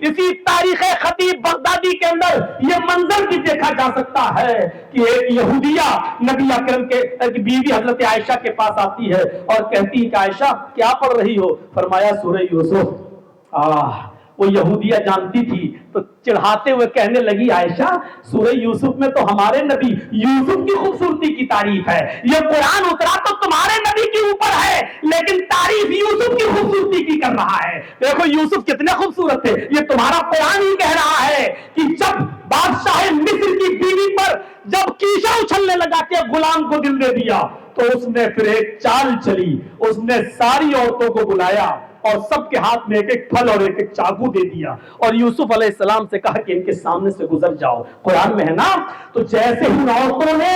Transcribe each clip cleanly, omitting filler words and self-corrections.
اسی تاریخ خطیب بغدادی کے اندر یہ منظر بھی دیکھا جا سکتا ہے کہ ایک یہودیہ نبی اکرم کے بیوی حضرت عائشہ کے پاس آتی ہے اور کہتی ہے کہ عائشہ کیا پڑھ رہی ہو؟ فرمایا سورہ یوسف۔ وہ یہودیہ جانتی تھی تو چڑھاتے ہوئے کہنے لگی عائشہ سورہ یوسف میں تو ہمارے نبی یوسف کی خوبصورتی کی تعریف ہے، یہ قرآن اترا تو تمہارے نبی کے اوپر ہے لیکن تعریف یوسف کی خوبصورتی کی کر رہا ہے۔ دیکھو یوسف کتنے خوبصورت تھے، یہ تمہارا قرآن ہی کہہ رہا ہے کہ جب بادشاہ مصر کی بیوی پر جب کیشا اچھلنے لگا کہ غلام کو دل دے دیا تو اس نے پھر ایک چال چلی، اس نے ساری عورتوں کو بلایا اور سب کے ہاتھ میں ایک ایک پھل اور ایک ایک چاقو دے دیا اور یوسف علیہ السلام سے کہا کہ ان کے سامنے سے گزر جاؤ۔ قرآن میں ہے نا، تو جیسے ہی عورتوں نے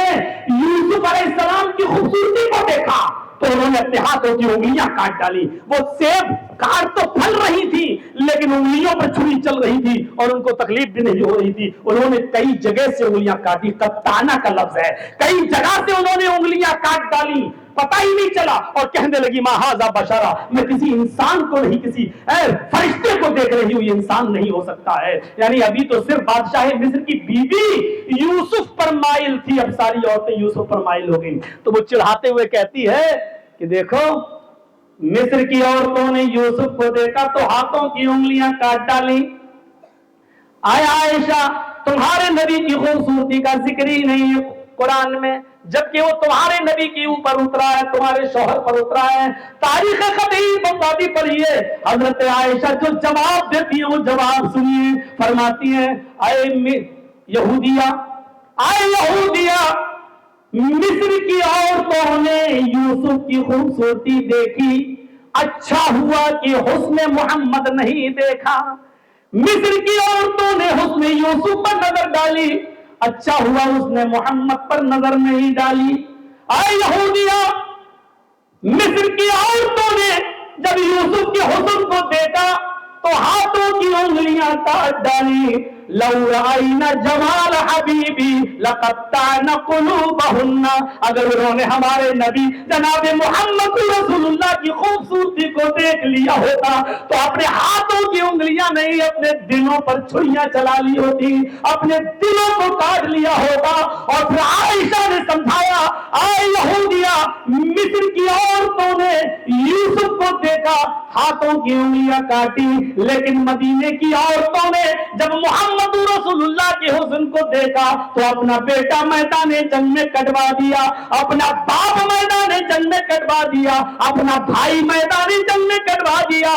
یوسف علیہ السلام کی خوبصورتی کو دیکھا تو انہوں نے اپنے ہاتھوں کی انگلیاں کاٹ ڈالی۔ وہ سیب کاٹ تو پھل رہی تھی لیکن انگلیوں پر چھری چل رہی تھی اور ان کو تکلیف بھی نہیں ہو رہی تھی۔ انہوں نے کئی جگہ سے انگلیاں کاٹی، قطانہ کا لفظ ہے، کئی جگہ سے انہوں نے انگلیاں کاٹ ڈالی، پتہ ہی نہیں چلا، اور کہنے لگی ما ھذا بشرا، میں کسی انسان کو نہیں، کسی فرشتے کو دیکھ رہی ہوں، یہ انسان نہیں ہو سکتا ہے۔ یعنی ابھی تو صرف بادشاہ مصر کی بیوی یوسف پر مائل تھی، اب ساری عورتیں یوسف پر مائل ہو گئیں۔ تو وہ چڑھاتے ہوئے کہتی ہے کہ دیکھو مصر کی عورتوں نے یوسف کو دیکھا تو ہاتھوں کی انگلیاں کاٹ ڈالی۔ آیا عائشہ تمہارے نبی کی خوبصورتی کا ذکر ہی نہیں ہے قرآن میں، جبکہ وہ تمہارے نبی کے اوپر اترا ہے، تمہارے شوہر پر اترا ہے۔ تاریخ خطیب بغدادی پڑھیے، حضرت عائشہ جو جواب دیتی ہیں وہ جواب سنیے، فرماتی ہیں اے یہودیہ، مصر کی عورتوں نے یوسف کی خوبصورتی دیکھی، اچھا ہوا کہ حسن محمد نہیں دیکھا۔ مصر کی عورتوں نے حسن یوسف پر نظر ڈالی، اچھا ہوا اس نے محمد پر نظر نہیں ڈالی۔ اے یہودیہ، مصر کی عورتوں نے جب یوسف کے حسن کو دیکھا تو ہاتھوں کی انگلیاں کاٹ ڈالی۔ لو رأینا جمال حبیبی لقطعنا قلوبہن، اگر انہوں نے ہمارے نبی جناب محمد رسول اللہ کی خوبصورتی کو دیکھ لیا ہوتا تو اپنے ہاتھوں کی انگلیاں نہیں اپنے دلوں پر چھریاں چلا لی ہوتی، اپنے دلوں کو کاٹ لیا ہوگا۔ اور پھر عائشہ نے سمجھایا اے یہودیہ، مصر کی عورتوں نے یوسف کو دیکھا، ہاتھوں کی انگلیاں کاٹی، لیکن مدینے کی عورتوں نے جب محمد رسول اللہ کے حسن کو دیکھا تو اپنا بیٹا میدان جنگ میں کٹوا دیا، اپنا باپ میدان جنگ میں کٹوا دیا، اپنا بھائی میدان جنگ میں کٹوا دیا،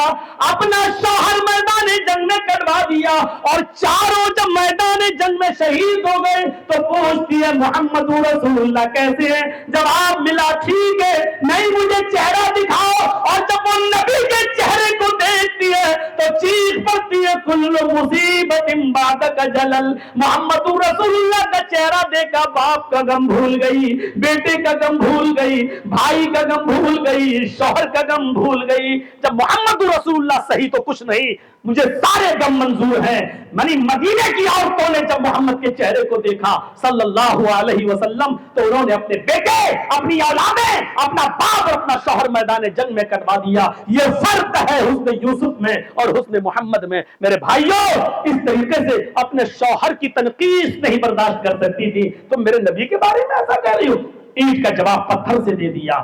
اپنا شوہر میدان جنگ میں کٹوا دیا، اور چاروں جب میدان جنگ میں شہید ہو گئے تو پوچھتی ہے محمد رسول اللہ کیسے ہیں؟ جواب ملا ٹھیک ہے، نہیں مجھے چہرہ دکھاؤ۔ اور جب وہ نبی کے چہرے کو دیکھتی ہے تو چیخ پڑتی ہے کل مصیبت بعدک جلل۔ محمد رسول اللہ کا چہرہ دیکھا، باپ کا غم بھول گئی، بیٹے کا غم بھول گئی، بھائی کا غم بھول گئی، شوہر کا غم بھول گئی۔ جب محمد رسول اللہ صحیح تو کچھ نہیں، مجھے سارے غم منظور ہیں۔ منی مدینے کی عورتوں نے جب محمد کے چہرے کو دیکھا صلی اللہ علیہ وسلم تو انہوں نے اپنے بیٹے، اپنی اولادیں، اپنا باپ اور اپنا شوہر میدان جنگ میں کٹوا دیا۔ یہ فرق ہے حسن یوسف میں اور حسن محمد میں۔ میرے بھائیوں، اس طریقے سے اپنے شوہر کی تنقید نہیں برداشت کر سکتی تھی، تو میرے نبی کے بارے میں ایسا کہہ رہی ہوں؟ اینٹ کا جواب پتھر سے دے دیا۔